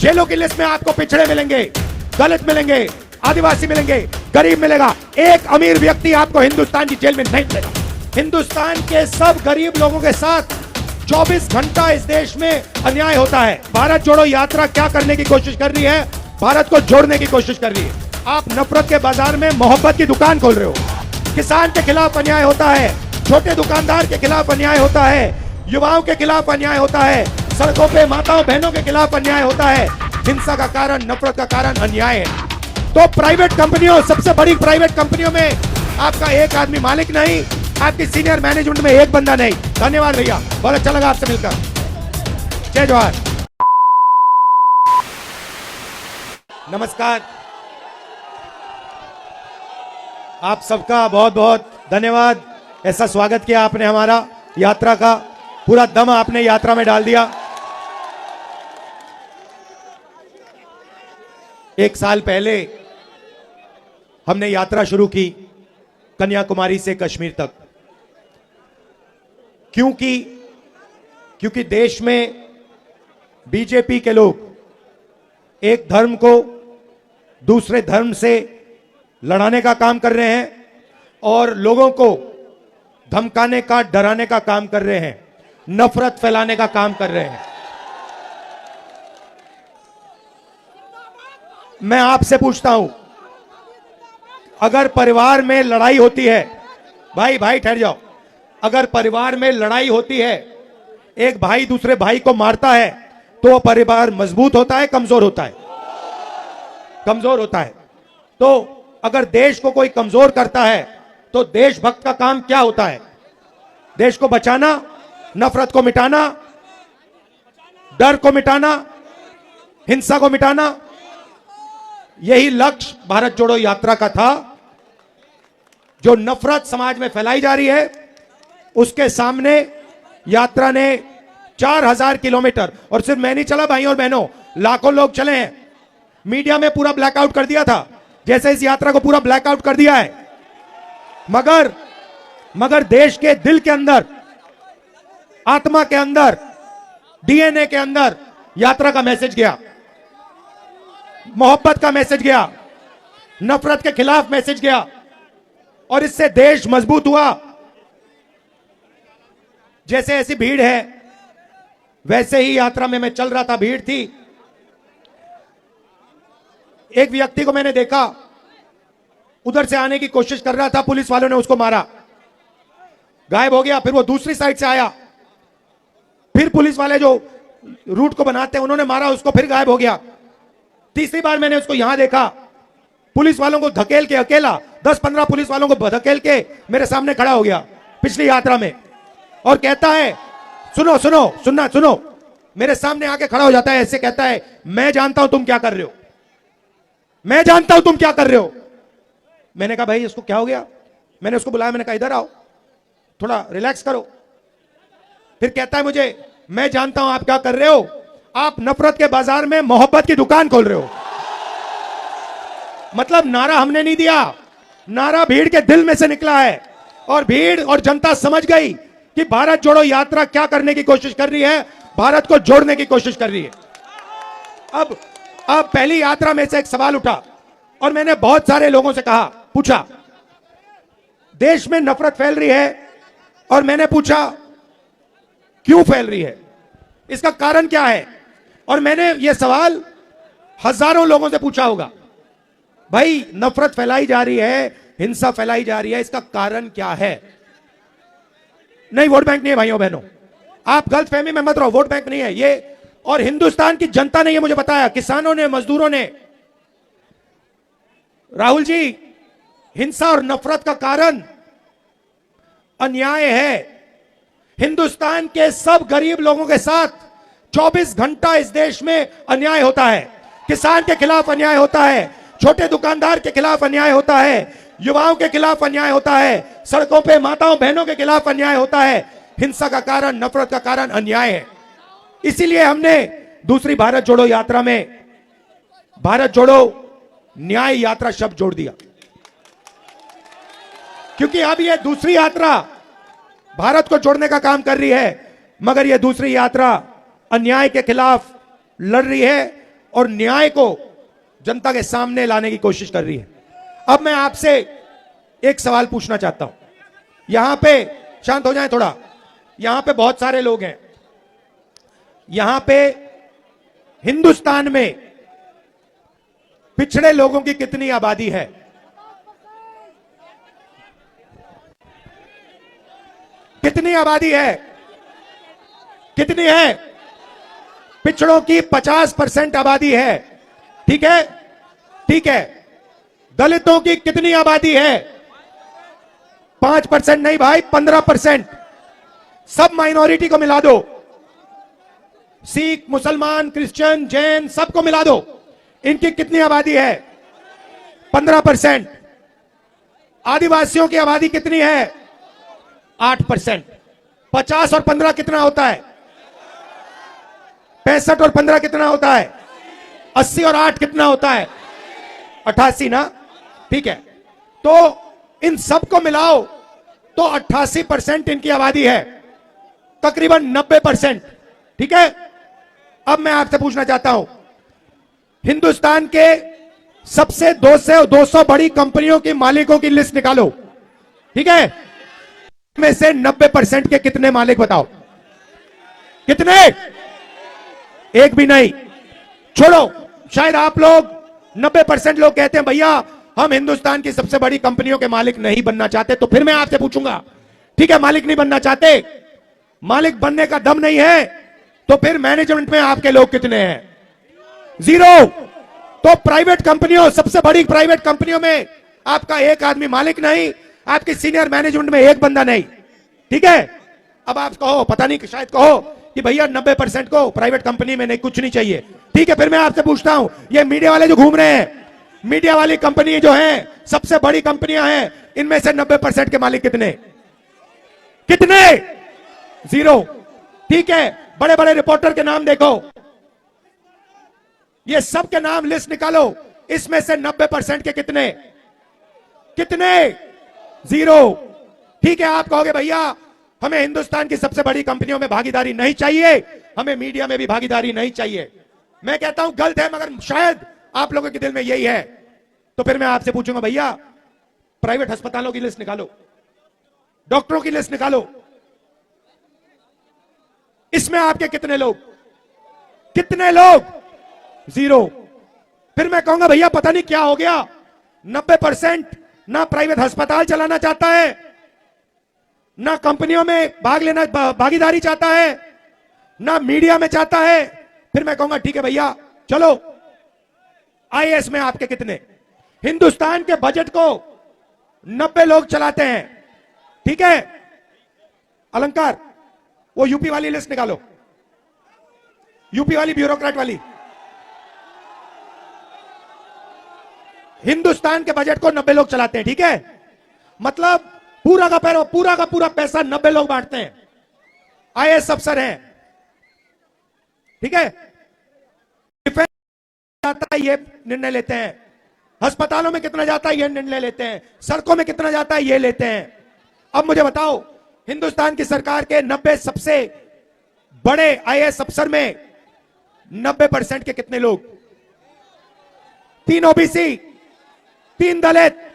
जेलों की लिस्ट में आपको पिछड़े मिलेंगे, दलित मिलेंगे, आदिवासी मिलेंगे, गरीब मिलेगा। एक अमीर व्यक्ति आपको हिंदुस्तान की जेल में नहीं मिलेगा। हिंदुस्तान के सब गरीब लोगों के साथ 24 घंटा इस देश में अन्याय होता है। भारत जोड़ो यात्रा क्या करने की कोशिश कर रही है? भारत को जोड़ने की कोशिश कर रही है। आप नफरत के बाजार में मोहब्बत की दुकान खोल रहे हो। किसान के खिलाफ अन्याय होता है, छोटे दुकानदार के खिलाफ अन्याय होता है, युवाओं के खिलाफ अन्याय होता है, सड़कों पे माताओं बहनों के खिलाफ अन्याय होता है। हिंसा का कारण, नफरत का कारण अन्याय है। तो प्राइवेट कंपनियों, सबसे बड़ी प्राइवेट कंपनियों में आपका एक आदमी मालिक नहीं, आपकी सीनियर मैनेजमेंट में एक बंदा नहीं। धन्यवाद भैया, बहुत अच्छा लगा आपसे मिलकर। जय जवाहर। नमस्कार, आप सबका बहुत बहुत धन्यवाद। ऐसा स्वागत किया आपने हमारा, यात्रा का पूरा दम आपने यात्रा में डाल दिया। एक साल पहले हमने यात्रा शुरू की कन्याकुमारी से कश्मीर तक। क्योंकि देश में बीजेपी के लोग एक धर्म को दूसरे धर्म से लड़ाने का काम कर रहे हैं और लोगों को धमकाने का, डराने का काम कर रहे हैं, नफरत फैलाने का काम कर रहे हैं। मैं आपसे पूछता हूं, अगर परिवार में लड़ाई होती है, भाई ठहर जाओ, अगर परिवार में लड़ाई होती है, एक भाई दूसरे भाई को मारता है, तो परिवार मजबूत होता है, कमजोर होता है? कमजोर होता है। तो अगर देश को कोई कमजोर करता है तो देशभक्त का काम क्या होता है? देश को बचाना, नफरत को मिटाना, डर को मिटाना, हिंसा को मिटाना। यही लक्ष्य भारत जोड़ो यात्रा का था। जो नफरत समाज में फैलाई जा रही है, उसके सामने यात्रा ने 4000 किलोमीटर, और सिर्फ मैं नहीं चला भाइयों और बहनों, लाखों लोग चले हैं। मीडिया में पूरा ब्लैकआउट कर दिया था, जैसे इस यात्रा को पूरा ब्लैकआउट कर दिया है। मगर देश के दिल के अंदर, आत्मा के अंदर, डीएनए के अंदर यात्रा का मैसेज गया, मोहब्बत का मैसेज गया, नफरत के खिलाफ मैसेज गया, और इससे देश मजबूत हुआ। जैसे ऐसी भीड़ है, वैसे ही यात्रा में मैं चल रहा था, भीड़ थी। एक व्यक्ति को मैंने देखा, उधर से आने की कोशिश कर रहा था, पुलिस वालों ने उसको मारा, गायब हो गया। फिर वो दूसरी साइड से आया, फिर पुलिस वाले जो रूट को बनाते हैं उन्होंने मारा उसको, फिर गायब हो गया। तीसरी बार मैंने उसको यहां देखा, पुलिस वालों को धकेल के, अकेला 10-15 पुलिस वालों को धकेल के मेरे सामने खड़ा हो गया पिछली यात्रा में, और कहता है, सुनो, मेरे सामने आके खड़ा हो जाता है, ऐसे कहता है, मैं जानता हूं तुम क्या कर रहे हो, मैं जानता हूं तुम क्या कर रहे हो। मैंने कहा भाई इसको क्या हो गया? मैंने उसको बुलाया, मैंने कहा इधर आओ, थोड़ा रिलैक्स करो। फिर कहता है मुझे, मैं जानता हूं आप क्या कर रहे हो, आप नफरत के बाजार में मोहब्बत की दुकान खोल रहे हो। मतलब नारा हमने नहीं दिया, नारा भीड़ के दिल में से निकला है, और भीड़ और जनता समझ गई कि भारत जोड़ो यात्रा क्या करने की कोशिश कर रही है, भारत को जोड़ने की कोशिश कर रही है। अब पहली यात्रा में से एक सवाल उठा, और मैंने बहुत सारे लोगों से पूछा, देश में नफरत फैल रही है, और मैंने पूछा क्यों फैल रही है, इसका कारण क्या है? और मैंने यह सवाल हजारों लोगों से पूछा होगा, भाई नफरत फैलाई जा रही है, हिंसा फैलाई जा रही है, इसका कारण क्या है? नहीं, वोट बैंक नहीं है भाइयों बहनों, आप गलतफहमी में मत रहो, वोट बैंक नहीं है ये। और हिंदुस्तान की जनता ने ये मुझे बताया, किसानों ने, मजदूरों ने, राहुल जी, हिंसा और नफरत का कारण अन्याय है। हिंदुस्तान के सब गरीब लोगों के साथ 24 घंटा इस देश में अन्याय होता है। किसान के खिलाफ अन्याय होता है, छोटे दुकानदार के खिलाफ अन्याय होता है, युवाओं के खिलाफ अन्याय होता है, सड़कों पे माताओं बहनों के खिलाफ अन्याय होता है। हिंसा का कारण, नफरत का कारण अन्याय है। इसीलिए हमने दूसरी भारत जोड़ो यात्रा में भारत जोड़ो न्याय यात्रा शब्द जोड़ दिया, क्योंकि अब यह दूसरी यात्रा भारत को जोड़ने का काम कर रही है, मगर यह दूसरी यात्रा अन्याय के खिलाफ लड़ रही है, और न्याय को जनता के सामने लाने की कोशिश कर रही है। अब मैं आपसे एक सवाल पूछना चाहता हूं। यहां पे शांत हो जाएं थोड़ा। यहां पे बहुत सारे लोग हैं। यहां पे हिंदुस्तान में पिछड़े लोगों की कितनी आबादी है? कितनी आबादी है? कितनी है? पिछड़ों की 50% आबादी है। ठीक है, ठीक है। दलितों की कितनी आबादी है? 5% नहीं भाई, 15%। सब माइनॉरिटी को मिला दो, सिख, मुसलमान, क्रिश्चियन, जैन, सबको मिला दो। इनकी कितनी आबादी है? 15%। आदिवासियों की आबादी कितनी है? 8%। 50 और 15 कितना होता है? 65 और 15 कितना होता है? 80 और 8 कितना होता है? 88 ना? ठीक है, तो इन सबको मिलाओ तो 88% इनकी आबादी है, तकरीबन 90%। ठीक है, अब मैं आपसे पूछना चाहता हूं, हिंदुस्तान के सबसे 200 बड़ी कंपनियों की मालिकों की लिस्ट निकालो। ठीक है, में से 90% के कितने मालिक बताओ? कितने? एक भी नहीं। छोड़ो, शायद आप लोग 90% लोग कहते हैं भैया हम हिंदुस्तान की सबसे बड़ी कंपनियों के मालिक नहीं बनना चाहते। तो फिर मैं आपसे पूछूंगा, ठीक है मालिक नहीं बनना चाहते, मालिक बनने का दम नहीं है, तो फिर मैनेजमेंट में आपके लोग कितने हैं? 0। तो प्राइवेट कंपनियों, सबसे बड़ी प्राइवेट कंपनियों में आपका एक आदमी मालिक नहीं, आपकी सीनियर मैनेजमेंट में एक बंदा नहीं। ठीक है, अब आप कहो, पता नहीं शायद कहो कि भैया 90% को प्राइवेट कंपनी में नहीं, कुछ नहीं चाहिए। ठीक है, फिर मैं आपसे पूछता हूं, ये मीडिया वाले जो घूम रहे हैं, मीडिया वाली कंपनी जो है, सबसे बड़ी कंपनियां हैं, इनमें से 90% के मालिक कितने? कितने? 0। ठीक है, बड़े बड़े रिपोर्टर के नाम देखो, ये सब के नाम लिस्ट निकालो, इसमें से 90% के कितने? कितने? 0। ठीक है, आप कहोगे भैया हमें हिंदुस्तान की सबसे बड़ी कंपनियों में भागीदारी नहीं चाहिए, हमें मीडिया में भी भागीदारी नहीं चाहिए। मैं कहता हूं गलत है, मगर शायद आप लोगों के दिल में यही है। तो फिर मैं आपसे पूछूंगा भैया प्राइवेट अस्पतालों की लिस्ट निकालो, डॉक्टरों की लिस्ट निकालो, इसमें आपके कितने लोग? कितने लोग? 0। फिर मैं कहूंगा भैया पता नहीं क्या हो गया, 90% ना प्राइवेट अस्पताल चलाना चाहता है, ना कंपनियों में भाग लेना, भागीदारी चाहता है, ना मीडिया में चाहता है। फिर मैं कहूंगा ठीक है भैया चलो, आईएएस में आपके कितने? हिंदुस्तान के बजट को 90 लोग चलाते हैं। ठीक है, अलंकार वो यूपी वाली लिस्ट निकालो, यूपी वाली ब्यूरोक्रेट वाली। हिंदुस्तान के बजट को 90 लोग चलाते हैं। ठीक है, मतलब पूरा का पूरा पैसा 90 लोग बांटते हैं, आईएएस अफसर हैं। ठीक है, डिफेंस जाता है ये निर्णय लेते हैं, अस्पतालों में कितना जाता है ये निर्णय लेते हैं, सड़कों में कितना जाता है ये लेते हैं। अब मुझे बताओ, हिंदुस्तान की सरकार के 90 सबसे बड़े आईएएस अफसर में 90% के कितने लोग? 3 ओबीसी, 3 दलित,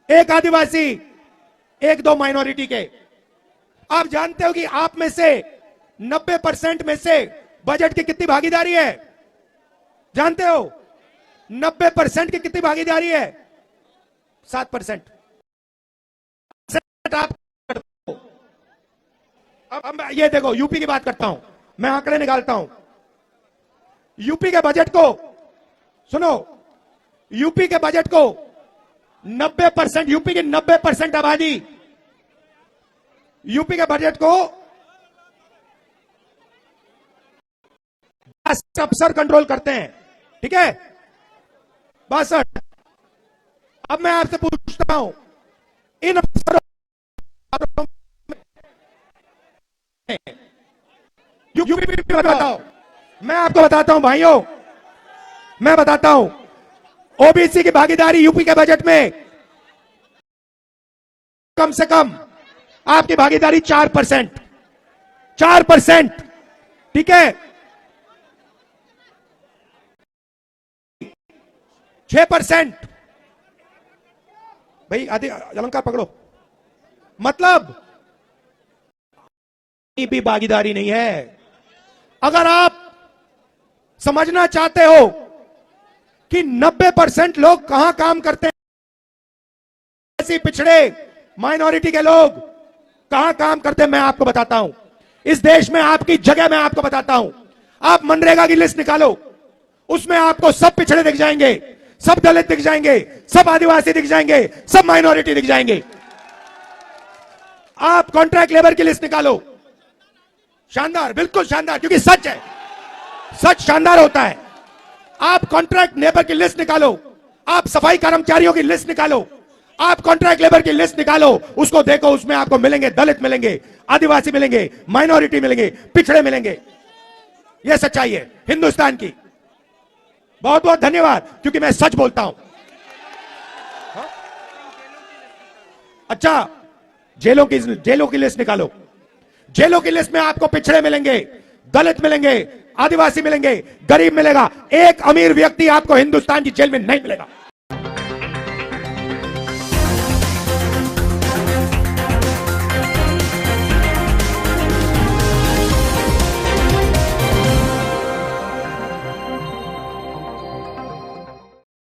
1 आदिवासी, 1-2 माइनॉरिटी के। आप जानते हो कि आप में से 90% में से बजट की कितनी भागीदारी है? जानते हो 90% की कितनी भागीदारी है? 7%। आप अब ये देखो, यूपी की बात करता हूं, मैं आंकड़े निकालता हूं। यूपी के बजट को सुनो, यूपी के बजट को 90%, यूपी की 90% आबादी यूपी के बजट को अफसर कंट्रोल करते हैं। ठीक है, 62। अब मैं आपसे पूछता हूं, इन अफसरों यूपी बताओ, मैं आपको बताता हूं भाइयों, मैं बताता हूं, ओबीसी की भागीदारी यूपी के बजट में कम से कम आपकी भागीदारी 4%। 4%। ठीक है, 6%। भाई आदि अलंकार पकड़ो। मतलब भी भागीदारी नहीं है। अगर आप समझना चाहते हो कि 90% लोग कहां काम करते हैं, ऐसे पिछड़े माइनॉरिटी के लोग कहां काम करते हैं, मैं आपको बताता हूं। इस देश में आपकी जगह मैं आपको बताता हूं। आप मनरेगा की लिस्ट निकालो, उसमें आपको सब पिछड़े दिख जाएंगे, सब दलित दिख जाएंगे, सब आदिवासी दिख जाएंगे, सब माइनॉरिटी दिख जाएंगे। आप कॉन्ट्रैक्ट लेबर की लिस्ट निकालो, शानदार, बिल्कुल शानदार, क्योंकि सच है, सच शानदार होता है। आप कॉन्ट्रैक्ट लेबर की लिस्ट निकालो, आप सफाई कर्मचारियों की लिस्ट निकालो, आप कॉन्ट्रैक्ट लेबर की लिस्ट निकालो, उसको देखो, उसमें आपको मिलेंगे दलित मिलेंगे, आदिवासी मिलेंगे, माइनॉरिटी मिलेंगे, पिछड़े मिलेंगे। यह सच्चाई है हिंदुस्तान की। बहुत बहुत धन्यवाद, क्योंकि मैं सच बोलता हूं। अच्छा, जेलों की लिस्ट निकालो। जेलों की लिस्ट में आपको पिछड़े मिलेंगे, दलित मिलेंगे, आदिवासी मिलेंगे, गरीब मिलेगा। एक अमीर व्यक्ति आपको हिंदुस्तान की जेल में नहीं मिलेगा।